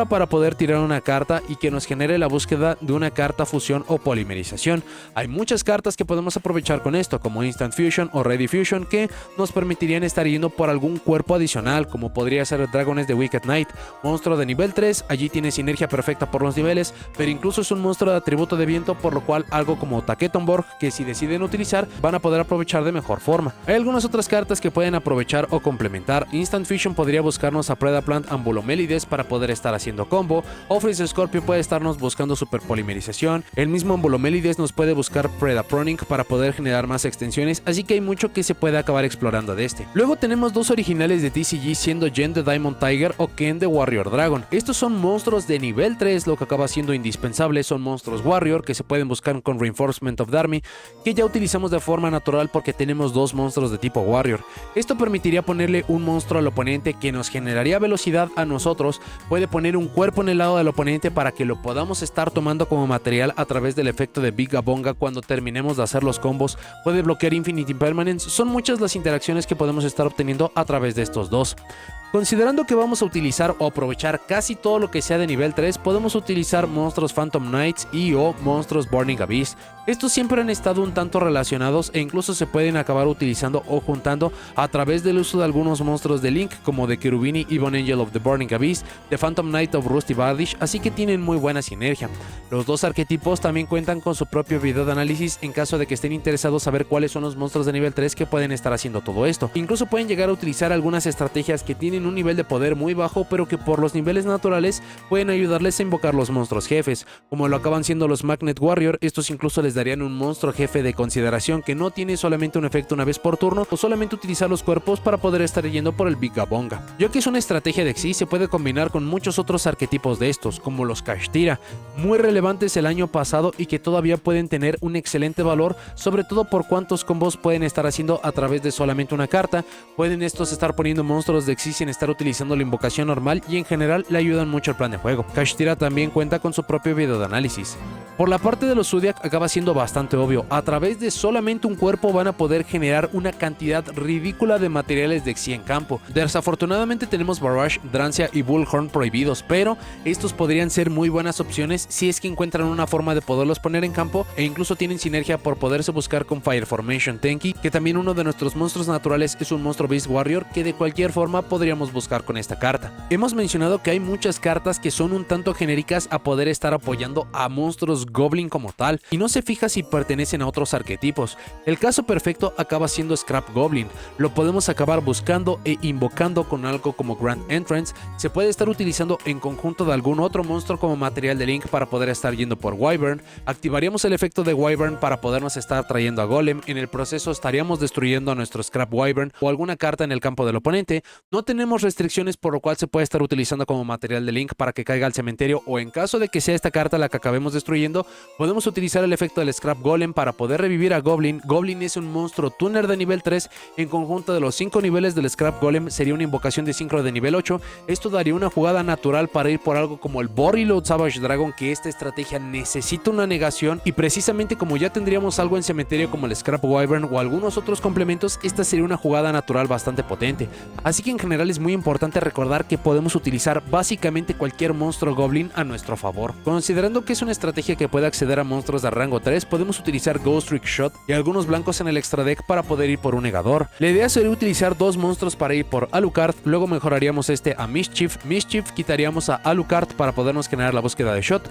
para poder tirar una carta y que nos genere la búsqueda de una carta fusión o polimerización. Hay muchas cartas que podemos aprovechar con esto, como Instant Fusion o Ready Fusion, que nos permitirían estar yendo por algún cuerpo adicional, como podría ser Dragones de Wicked Knight, monstruo de nivel 3, allí tiene sinergia perfecta por los niveles, pero incluso es un monstruo de atributo de viento, por lo cual algo como Taketonborg, que si deciden utilizar, van a poder aprovechar de mejor forma. Hay algunas otras cartas que pueden aprovechar o complementar. Instant Fusion podría buscarnos a Predaplant Ambulomelides para poder estar haciendo combo, o Freeze Scorpio puede estarnos buscando super polimerización, el mismo Ambulomelides nos puede buscar Predaproning para poder generar más extensiones, así que hay mucho que se puede acabar explorando de este. Luego tenemos dos originales de TCG, siendo Jen the Diamond Tiger o Ken the Warrior Dragon. Estos son monstruos de nivel 3, lo que acaba siendo indispensable. Son monstruos Warrior que se pueden buscar con Reinforcement of the Army, que ya utilizamos de forma natural porque tenemos dos monstruos de tipo Warrior. Esto permitiría ponerle un monstruo al oponente que nos generaría velocidad a nosotros, puede poner un cuerpo en el lado del oponente para que lo podamos estar tomando como material a través del efecto de Big Abonga cuando terminemos de hacer los combos, puede bloquear Infinite Impermanence. Son muchas las interacciones que podemos estar obteniendo a través de estos dos. Considerando que vamos a utilizar o aprovechar casi todo lo que sea de nivel 3, podemos utilizar monstruos Phantom Knights y o monstruos Burning Abyss. Estos siempre han estado un tanto relacionados e incluso se pueden acabar utilizando o juntando a través del uso de algunos monstruos de Link, como de Cherubini Ebon Angel of the Burning Abyss, de Phantom Knight of Rusty Bardish, así que tienen muy buena sinergia. Los dos arquetipos también cuentan con su propio video de análisis en caso de que estén interesados saber cuáles son los monstruos de nivel 3 que pueden estar haciendo todo esto. Incluso pueden llegar a utilizar algunas estrategias que tienen un nivel de poder muy bajo, pero que por los niveles naturales pueden ayudarles a invocar los monstruos jefes, como lo acaban siendo los Magnet Warrior. Estos incluso les darían un monstruo jefe de consideración que no tiene solamente un efecto una vez por turno, o solamente utilizar los cuerpos para poder estar yendo por el Big Abonga. Ya que es una estrategia de Xyz, se puede combinar con muchos otros arquetipos de estos, como los Kashtira, muy relevantes el año pasado y que todavía pueden tener un excelente valor, sobre todo por cuántos combos pueden estar haciendo a través de solamente una carta. Pueden estos estar poniendo monstruos de Xyz sin estar utilizando la invocación normal, y en general le ayudan mucho al plan de juego. Kashtira también cuenta con su propio video de análisis. Por la parte de los Zodiac acaba siendo bastante obvio, a través de solamente un cuerpo van a poder generar una cantidad ridícula de materiales de Xyz en campo. Desafortunadamente tenemos Barrage, Drancia y Bullhorn prohibidos, pero estos podrían ser muy buenas opciones si es que encuentran una forma de poderlos poner en campo, e incluso tienen sinergia por poderse buscar con Fire Formation Tenki, que también uno de nuestros monstruos naturales es un monstruo Beast Warrior que de cualquier forma podríamos buscar con esta carta. Hemos mencionado que hay muchas cartas que son un tanto genéricas a poder estar apoyando a monstruos Goblin como tal, y no se fija si pertenecen a otros arquetipos. El caso perfecto acaba siendo Scrap Goblin. Lo podemos acabar buscando e invocando con algo como Grand Entrance. Se puede estar utilizando en conjunto de algún otro monstruo como material de Link para poder estar yendo por Wyvern. Activaríamos el efecto de Wyvern para podernos estar trayendo a Golem. En el proceso estaríamos destruyendo a nuestro Scrap Wyvern o alguna carta en el campo del oponente. No tenemos restricciones, por lo cual se puede estar utilizando como material de Link para que caiga al cementerio, o en caso de que sea esta carta la que acabemos destruyendo, podemos utilizar el efecto del Scrap Golem para poder revivir a Goblin. Goblin es un monstruo tuner de nivel 3, en conjunto de los 5 niveles del Scrap Golem sería una invocación de sincro de nivel 8. Esto daría una jugada natural para ir por algo como el Borreload Savage Dragon, que esta estrategia necesita una negación, y precisamente como ya tendríamos algo en cementerio como el Scrap Wyvern o algunos otros complementos, esta sería una jugada natural bastante potente. Así que en general es muy importante recordar que podemos utilizar básicamente cualquier monstruo Goblin a nuestro favor. Considerando que es una estrategia que puede acceder a monstruos de rango 3, podemos utilizar Ghost Trick Shot y algunos blancos en el extra deck para poder ir por un negador. La idea sería utilizar dos monstruos para ir por Alucard, luego mejoraríamos este a Mischief, quitaríamos a Alucard para podernos generar la búsqueda de Shot,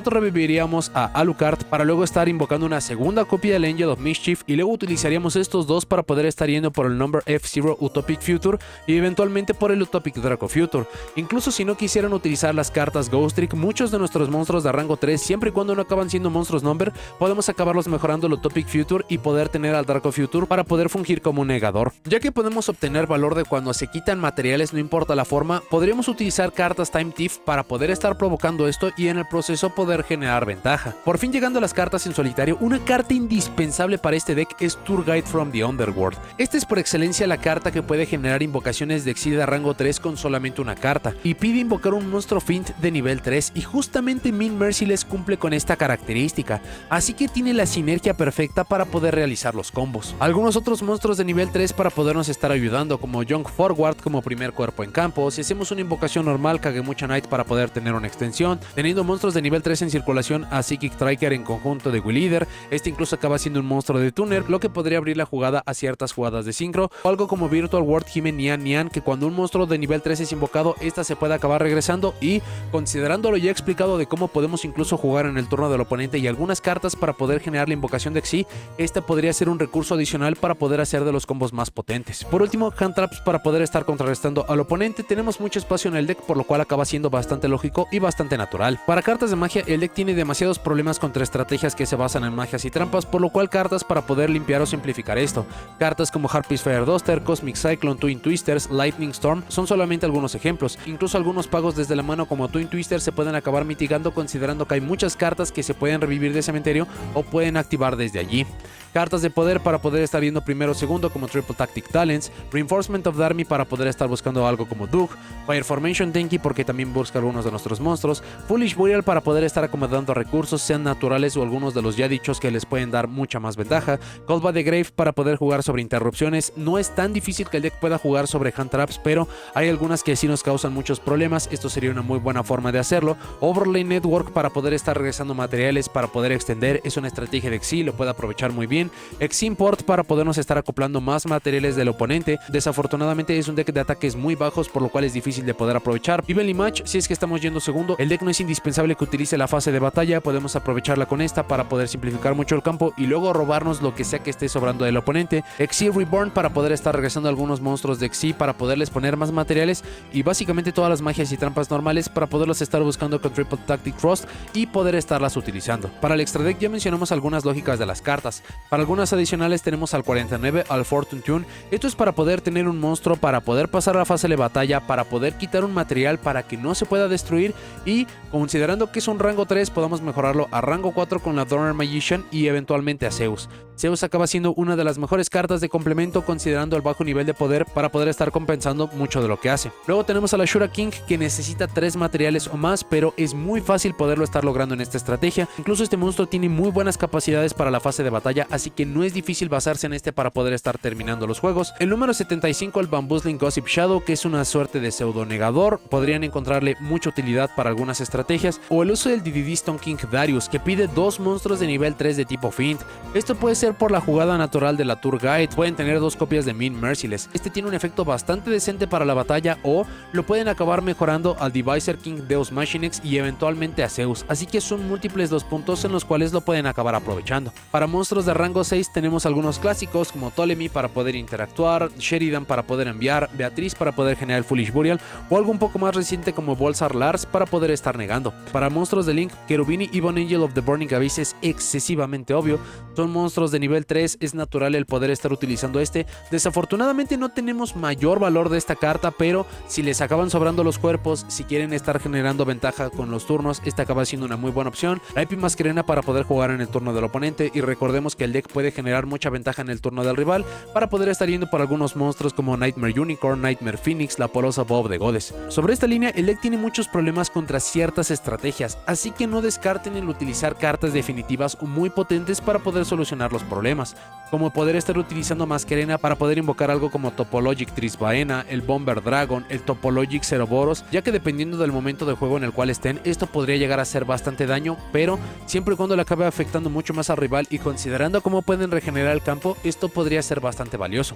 reviviríamos a Alucard para luego estar invocando una segunda copia del Angel of Mischief, y luego utilizaríamos estos dos para poder estar yendo por el Number F0 Utopic Future y eventualmente por el Utopic Draco Future. Incluso si no quisieran utilizar las cartas Ghost Trick, muchos de nuestros monstruos de rango 3, siempre y cuando no acaban siendo monstruos Number, podemos acabarlos mejorando el Utopic Future y poder tener al Draco Future para poder fungir como un negador. Ya que podemos obtener valor de cuando se quitan materiales, no importa la forma, podríamos utilizar cartas Time Thief para poder estar provocando esto y en el proceso poder generar ventaja. Por fin llegando a las cartas en solitario, una carta indispensable para este deck es Tour Guide from the Underworld. Esta es por excelencia la carta que puede generar invocaciones de Xyz partida rango 3 con solamente una carta, y pide invocar un monstruo Fiend de nivel 3, y justamente Mean Merciless cumple con esta característica, así que tiene la sinergia perfecta para poder realizar los combos. Algunos otros monstruos de nivel 3 para podernos estar ayudando, como Young Forward como primer cuerpo en campo, si hacemos una invocación normal Kagemusha Knight para poder tener una extensión, teniendo monstruos de nivel 3 en circulación a Psychic Striker en conjunto de Will Eater, este incluso acaba siendo un monstruo de tuner, lo que podría abrir la jugada a ciertas jugadas de sincro, o algo como Virtual World Hime Nian Nian, que cuando un monstruo de nivel 3 es invocado, esta se puede acabar regresando, y considerando lo ya explicado de cómo podemos incluso jugar en el turno del oponente y algunas cartas para poder generar la invocación de Xyz, esta podría ser un recurso adicional para poder hacer de los combos más potentes. Por último, Hand Traps para poder estar contrarrestando al oponente. Tenemos mucho espacio en el deck, por lo cual acaba siendo bastante lógico y bastante natural. Para cartas de magia, el deck tiene demasiados problemas contra estrategias que se basan en magias y trampas, por lo cual cartas para poder limpiar o simplificar esto. Cartas como Harpy's Fire Duster, Cosmic Cyclone, Twin Twisters, Lightning Storm son solamente algunos ejemplos. Incluso algunos pagos desde la mano como Twin Twister se pueden acabar mitigando, considerando que hay muchas cartas que se pueden revivir de cementerio o pueden activar desde allí. Cartas de poder para poder estar viendo primero o segundo como Triple Tactic Talents, Reinforcement of the Army para poder estar buscando algo como Doug, Fire Formation Denki porque también busca algunos de nuestros monstruos, Foolish Burial para poder estar acomodando recursos, sean naturales o algunos de los ya dichos que les pueden dar mucha más ventaja, Cold by the Grave para poder jugar sobre interrupciones. No es tan difícil que el deck pueda jugar sobre Hand Traps, pero hay algunas que sí nos causan muchos problemas, esto sería una muy buena forma de hacerlo. Overlay Network para poder estar regresando materiales para poder extender, es una estrategia de Xyz, lo puede aprovechar muy bien. X-Import para podernos estar acoplando más materiales del oponente, desafortunadamente es un deck de ataques muy bajos, por lo cual es difícil de poder aprovechar. Evenly Match, si es que estamos yendo segundo, el deck no es indispensable que utilice la fase de batalla, podemos aprovecharla con esta para poder simplificar mucho el campo y luego robarnos lo que sea que esté sobrando del oponente. Xyz Reborn para poder estar regresando algunos monstruos de Xyz para poderles poner más materiales, y básicamente todas las magias y trampas normales para poderlos estar buscando con Triple Tactic Frost y poder estarlas utilizando. Para el extra deck ya mencionamos algunas lógicas de las cartas. Para algunas adicionales tenemos al 49, al Fortune Tune. Esto es para poder tener un monstruo, para poder pasar a la fase de batalla, para poder quitar un material para que no se pueda destruir, y considerando que es un rango 3 podamos mejorarlo a rango 4 con la Donner Magician y eventualmente a Zeus. Zeus acaba siendo una de las mejores cartas de complemento considerando el bajo nivel de poder para poder estar compensando mucho de lo que hace. Luego tenemos a la Shura King, que necesita 3 materiales o más, pero es muy fácil poderlo estar logrando en esta estrategia. Incluso este monstruo tiene muy buenas capacidades para la fase de batalla, así que no es difícil basarse en este para poder estar terminando los juegos. El número 75, el Bamboozling Gossip Shadow, que es una suerte de pseudo negador, podrían encontrarle mucha utilidad para algunas estrategias, o el uso del DDD Stone King Darius, que pide 2 monstruos de nivel 3 de tipo Fiend. Esto puede ser por la jugada natural de la Tour Guide, pueden tener 2 copias de Mean Merciless. Este tiene un efecto bastante decente para la batalla, o lo pueden acabar mejorando al Divisor King Deus Machinex y eventualmente a Zeus, así que son múltiples los puntos en los cuales lo pueden acabar aprovechando. Para monstruos de rango 6 tenemos algunos clásicos como Ptolemy para poder interactuar, Sheridan para poder enviar, Beatriz para poder generar Foolish Burial, o algo un poco más reciente como Bolsar Lars para poder estar negando. Para monstruos de Link, Cherubini Ebon Angel of the Burning Abyss es excesivamente obvio, son monstruos de nivel 3, es natural el poder estar utilizando este. Desafortunadamente no tenemos mayor valor de esta carta, pero si les acaban sobrando los cuerpos, si quieren estar generando ventaja con los turnos, esta acaba siendo una muy buena opción. La Epi Masquerena para poder jugar en el turno del oponente, y recordemos que el deck puede generar mucha ventaja en el turno del rival para poder estar yendo por algunos monstruos como Nightmare Unicorn, Nightmare Phoenix, la polosa Bob de Goddess. Sobre esta línea, el deck tiene muchos problemas contra ciertas estrategias, así que no descarten el utilizar cartas definitivas o muy potentes para poder solucionar los problemas, como poder estar utilizando Masquerena para poder invocar algo como Topologic Trisbaena, el Bomber Dragon, el Topologic Ceroboros, ya que dependiendo del momento de juego en el cual estén, esto podría llegar a hacer bastante daño, pero siempre y cuando le acabe afectando mucho más al rival y considerando cómo pueden regenerar el campo, esto podría ser bastante valioso.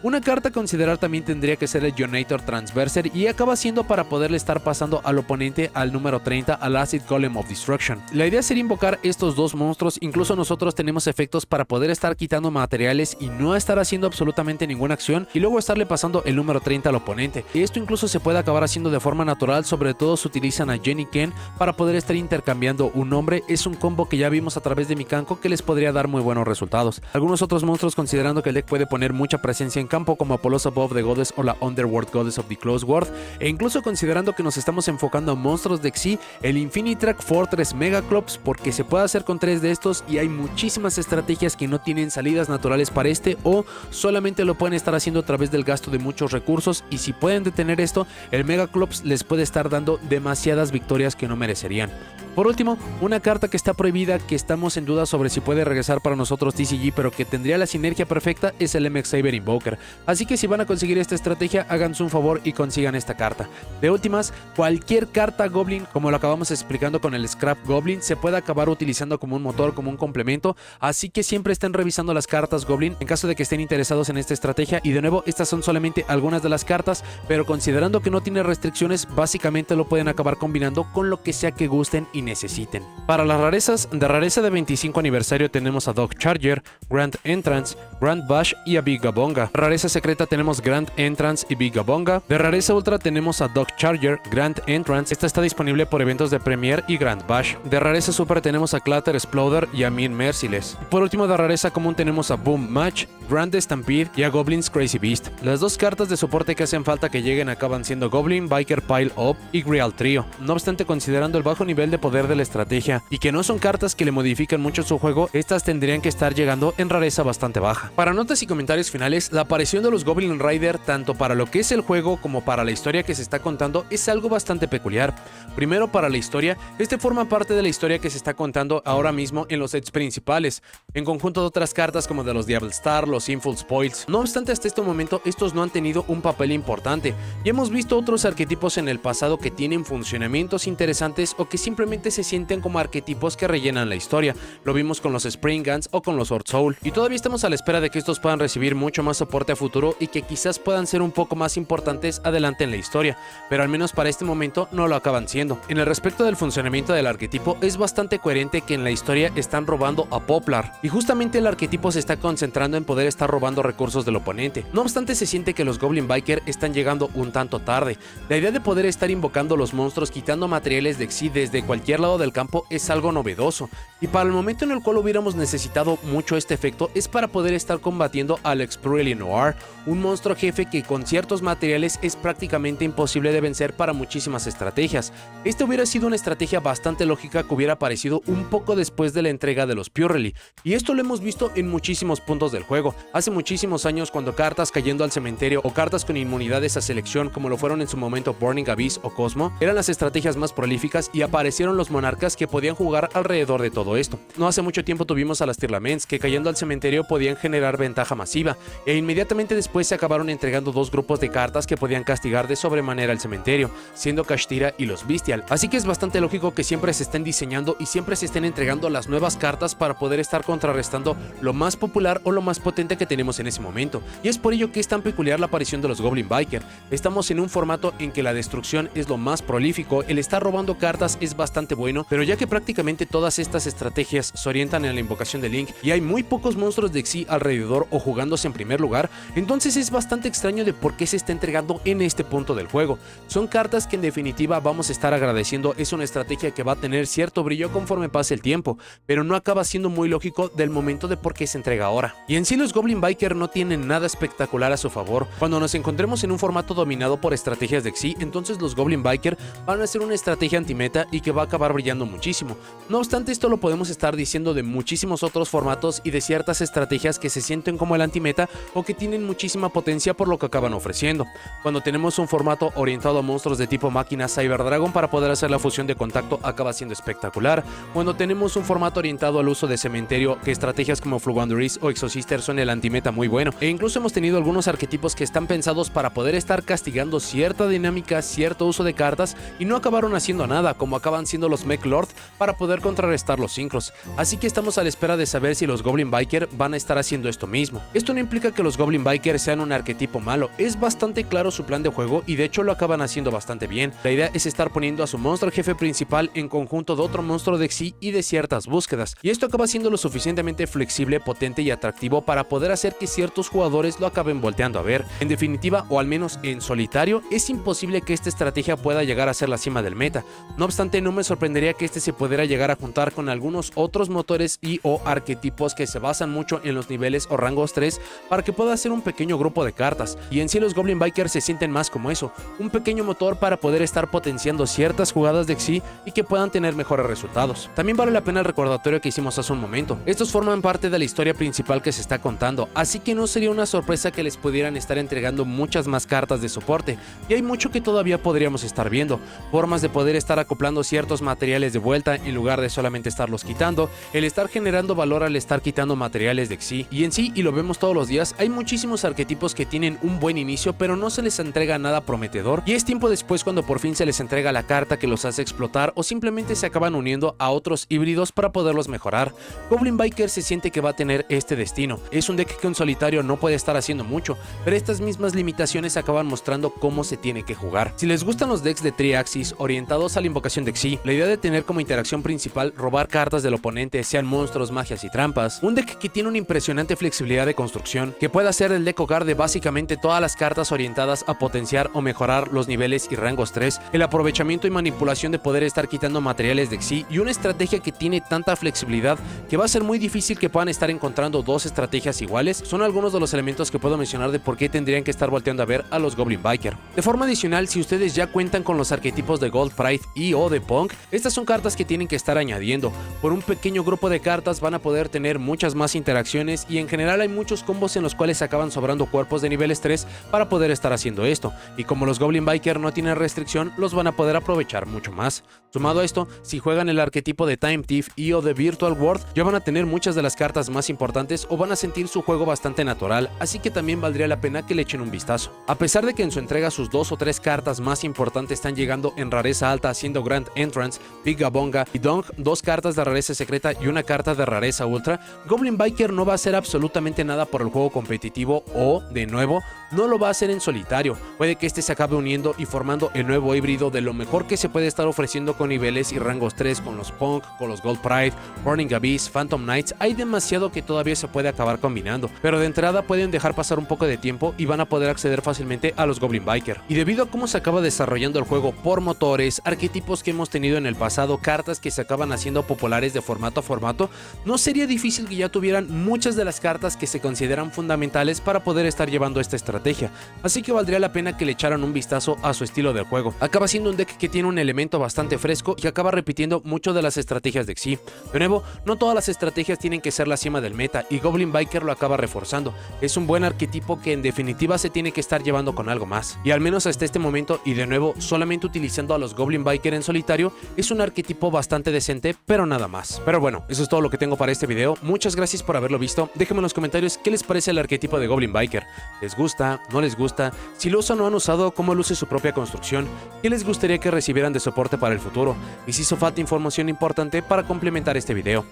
Una carta a considerar también tendría que ser el Jonator Transverser, y acaba siendo para poderle estar pasando al oponente al número 30, al Acid Golem of Destruction. La idea sería invocar estos 2 monstruos, incluso nosotros tenemos efectos para poder estar quitando materiales y no estar haciendo absolutamente ninguna acción, y luego estarle pasando el número 30 al oponente. Esto incluso se puede acabar haciendo de forma natural, sobre todo se utilizan a Jenny Ken para poder estar intercambiando un nombre. Es un combo que ya vimos a través de Mikanko que les podría dar muy buenos resultados. Algunos otros monstruos, considerando que el deck puede poner mucha presencia en campo como Apollos Above the Goddess o la Underworld Goddess of the Close World, e incluso considerando que nos estamos enfocando a monstruos de Xyz, el Infinitrack Fortress Megaclops, porque se puede hacer con 3 de estos y hay muchísimas estrategias que no tienen salidas naturales para este o solamente lo pueden estar haciendo a través del gasto de muchos recursos, y si pueden detener esto, el Megaclops les puede estar dando demasiadas victorias que no merecerían. Por último, una carta que está prohibida, que estamos en duda sobre si puede regresar para nosotros TCG, pero que tendría la sinergia perfecta, es el MX Saber Invoker. Así que si van a conseguir esta estrategia, háganse un favor y consigan esta carta. De últimas, cualquier carta Goblin, como lo acabamos explicando con el Scrap Goblin, se puede acabar utilizando como un motor, como un complemento, así que siempre estén revisando las cartas Goblin en caso de que estén interesados en esta estrategia. Y de nuevo, estas son solamente algunas de las cartas, pero considerando que no tiene restricciones, básicamente lo pueden acabar combinando con lo que sea que gusten y necesiten. Para las rarezas, de rareza de 25 aniversario tenemos a Dog Charger, Grand Entrance, Grand Bash y a Big Gabonga. Rareza secreta tenemos Grand Entrance y Big Gabonga. De rareza ultra tenemos a Dog Charger, Grand Entrance. Esta está disponible por eventos de Premier y Grand Bash. De rareza super tenemos a Clatter Exploder y a Mean Merciless. Por último, de rareza común tenemos a Boom Match, Grand Stampede y a Goblin's Crazy Beast. Las dos cartas de soporte que hacen falta que lleguen acaban siendo Goblin Biker Pile Up y Grial Trio. No obstante, considerando el bajo nivel de poder de la estrategia y que no son cartas que le modifican mucho su juego, estas tendrían que estar llegando en rareza bastante baja. Para notas y comentarios finales, la aparición de los Goblin Rider, tanto para lo que es el juego como para la historia que se está contando, es algo bastante peculiar. Primero, para la historia, este forma parte de la historia que se está contando ahora mismo en los sets principales, en conjunto de otras cartas como de los Diablo Star, los Sinful Spoils. No obstante, hasta este momento estos no han tenido un papel importante, y hemos visto otros arquetipos en el pasado que tienen funcionamientos interesantes o que simplemente se sienten como arquetipos que rellenan la historia. Lo vimos con los Spring Guns o con los Sword Soul, y todavía estamos a la espera de que estos puedan recibir mucho más soporte a futuro y que quizás puedan ser un poco más importantes adelante en la historia, pero al menos para este momento no lo acaban siendo. En el respecto del funcionamiento del arquetipo, es bastante coherente que en la historia están robando a Poplar, y justamente el arquetipo se está concentrando en poder estar robando recursos del oponente. No obstante, se siente que los Goblin Biker están llegando un tanto tarde. La idea de poder estar invocando los monstruos quitando materiales de Xyz desde cualquier lado del campo es algo novedoso, y para el momento en el cual hubiéramos necesitado mucho este efecto es para poder estar combatiendo al Expurrely Noir, un monstruo jefe que con ciertos materiales es prácticamente imposible de vencer para muchísimas estrategias. Esta hubiera sido una estrategia bastante lógica que hubiera aparecido un poco después de la entrega de los Purrely, y esto lo hemos visto en muchísimos puntos del juego. Hace muchísimos años, cuando cartas cayendo al cementerio o cartas con inmunidades a selección, como lo fueron en su momento Burning Abyss o Cosmo, eran las estrategias más prolíficas, y aparecieron los monarcas que podían jugar alrededor de todo esto. No hace mucho tiempo tuvimos a las Tearlaments, que cayendo al cementerio podían generar ventaja masiva, e inmediatamente después se acabaron entregando dos grupos de cartas que podían castigar de sobremanera el cementerio, siendo Kashtira y los Bestial. Así que es bastante lógico que siempre se estén diseñando y siempre se estén entregando las nuevas cartas para poder estar contrarrestando lo más popular o lo más potente que tenemos en ese momento, y es por ello que es tan peculiar la aparición de los Goblin Biker. Estamos en un formato en que la destrucción es lo más prolífico, el estar robando cartas es bastante bueno, pero ya que prácticamente todas estas estrategias se orientan en la invocación de Link y hay muy pocos monstruos de Xyz alrededor o jugándose en primer lugar, entonces es bastante extraño de por qué se está entregando en este punto del juego. Son cartas que en definitiva vamos a estar agradeciendo, es una estrategia que va a tener cierto brillo conforme pase el tiempo, pero no acaba siendo muy lógico del momento de por qué se entrega ahora. Y en sí los Goblin Biker no tienen nada espectacular a su favor. Cuando nos encontremos en un formato dominado por estrategias de Xyz, entonces los Goblin Biker van a ser una estrategia antimeta y que va a acabar brillando muchísimo. No obstante, esto lo podemos estar diciendo de muchísimos otros formatos y de ciertas estrategias que se sienten como el antimeta o que tienen muchísima potencia por lo que acaban ofreciendo. Cuando tenemos un formato orientado a monstruos de tipo máquina, Cyber Dragon para poder hacer la fusión de contacto acaba siendo espectacular. Cuando tenemos un formato orientado al uso de cementerio, que estrategias como Flugwanderis o Exosister son el antimeta muy bueno, e incluso hemos tenido algunos arquetipos que están pensados para poder estar castigando cierta dinámica, cierto uso de cartas, y no acabaron haciendo nada, como acaban siendo los Mech Lord para poder contrarrestar los sincros. Así que estamos a la espera de saber si los Goblin Biker van a estar haciendo esto mismo. Esto no implica que los Goblin Biker sean un arquetipo malo, es bastante claro su plan de juego y de hecho lo acaban haciendo bastante bien. La idea es estar poniendo a su monstruo jefe principal en conjunto de otro monstruo de Xyz y de ciertas búsquedas, y esto acaba siendo lo suficientemente flexible, potente y atractivo para poder hacer que ciertos jugadores lo acaben volteando a ver. En definitiva, o al menos en solitario, es imposible que esta estrategia pueda llegar a ser la cima del meta. No obstante, no me sorprendería que este se pudiera llegar a juntar con algunos otros motores y o arquetipos que se basan mucho en los niveles o rangos 3 para que pueda ser un pequeño grupo de cartas, y en sí los Goblin Bikers se sienten más como eso, un pequeño motor para poder estar potenciando ciertas jugadas de Xyz y que puedan tener mejores resultados. También vale la pena el recordatorio que hicimos hace un momento. Estos forman parte de la historia principal que se está contando, así que no sería una sorpresa que les pudieran estar entregando muchas más cartas de soporte, y hay mucho que todavía podríamos estar viendo, formas de poder estar acoplando ciertos materiales de vuelta en lugar de solamente estarlos quitando, el estar generando valor al estar quitando materiales de Xyz, y en sí, y lo vemos todos los días, hay muchísimos arquetipos que tienen un buen inicio pero no se les entrega nada prometedor, y es tiempo después cuando por fin se les entrega la carta que los hace explotar o simplemente se acaban uniendo a otros híbridos para poderlos mejorar. Goblin Biker se siente que va a tener este destino, es un deck que en solitario no puede estar haciendo mucho, pero estas mismas limitaciones acaban mostrando cómo se tiene que jugar. Si les gustan los decks de Triaxis orientados a la invocación de Xyz, la idea de tener como interacción principal robar cartas del oponente, sean monstruos, magias y trampas, un deck que tiene una impresionante flexibilidad de construcción, que puede hacer el deck hogar de básicamente todas las cartas orientadas a potenciar o mejorar los niveles y rangos 3, el aprovechamiento y manipulación de poder estar quitando materiales de Xyz, y una estrategia que tiene tanta flexibilidad que va a ser muy difícil que puedan estar encontrando dos estrategias iguales, son algunos de los elementos que puedo mencionar de por qué tendrían que estar volteando a ver a los Goblin Biker. De forma adicional, si ustedes ya cuentan con los arquetipos de Gold Pride y o de Punk, estas son cartas que tienen que estar añadiendo. Por un pequeño grupo de cartas van a poder tener muchas más interacciones, y en general hay muchos combos en los cuales acaban sobrando cuerpos de niveles 3 para poder estar haciendo esto, y como los Goblin Biker no tienen restricción, los van a poder aprovechar mucho más. Sumado a esto, si juegan el arquetipo de Time Thief y o de Virtual World, ya van a tener muchas de las cartas más importantes o van a sentir su juego bastante natural, así que también valdría la pena que le echen un vistazo. A pesar de que en su entrega sus 2 o 3 cartas más importantes están llegando en rareza alta, siendo Grand Entrance, Big Gabonga y Dong 2 cartas de rareza secreta y una carta de rareza ultra, Goblin Biker no va a hacer absolutamente nada por el juego competitivo o, de nuevo, no lo va a hacer en solitario. Puede que este se acabe uniendo y formando el nuevo híbrido de lo mejor que se puede estar ofreciendo con niveles y rangos 3 con los Punk, con los Gold Pride, Burning Abyss, Phantom Knights. Hay demasiado que todavía se puede acabar combinando, pero de entrada pueden dejar pasar un poco de tiempo y van a poder acceder fácilmente a los Goblin Biker. Y debido a cómo se acaba desarrollando el juego por motores, arquetipos que hemos tenido en el pasado, cartas que se acaban haciendo populares de formato a formato, no sería difícil que ya tuvieran muchas de las cartas que se consideran fundamentales para poder estar llevando esta estrategia, así que valdría la pena que le echaran un vistazo a su estilo de juego. Acaba siendo un deck que tiene un elemento bastante fresco y acaba repitiendo mucho de las estrategias de Xyz. De nuevo, no todas las estrategias tienen que ser la cima del meta, y Goblin Biker lo acaba reforzando. Es un buen arquetipo que en definitiva se tiene que estar llevando con algo más, y al menos hasta este momento, y de nuevo solamente utilizando a los Goblin Biker en solitario, es un arquetipo bastante decente, pero nada más. Pero bueno, eso es todo lo que tengo para este video. Muchas gracias por haberlo visto. Déjenme en los comentarios qué les parece el arquetipo de Goblin Biker. ¿Les gusta? ¿No les gusta? Si lo usan o han usado, ¿cómo luce su propia construcción? ¿Qué les gustaría que recibieran de soporte para el futuro? Y si hizo falta información importante para complementar este video.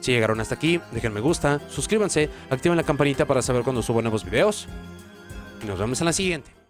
Si llegaron hasta aquí, dejen me gusta, suscríbanse, activen la campanita para saber cuando subo nuevos videos, y nos vemos en la siguiente.